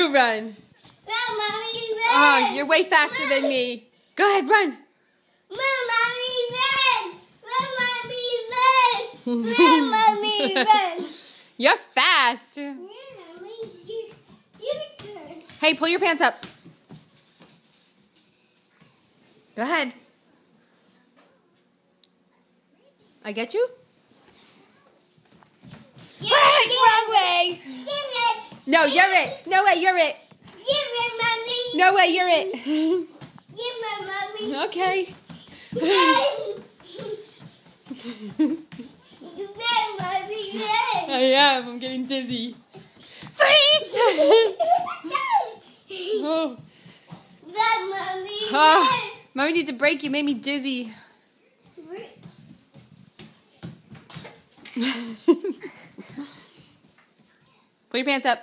You run. Run, Mommy, run. Oh, you're way faster than me. Go ahead, run. Run, Mommy, run. Run, Mommy, run. Run, Mommy, run. You're fast. Yeah, Mommy, your turn. Hey, pull your pants up. Go ahead. I get you? Wrong way. No, you're it. No way, you're it. No way, you're it. Okay. I am. I'm getting dizzy. Freeze! Oh. Oh, Mommy needs a break. You made me dizzy. Pull your pants up.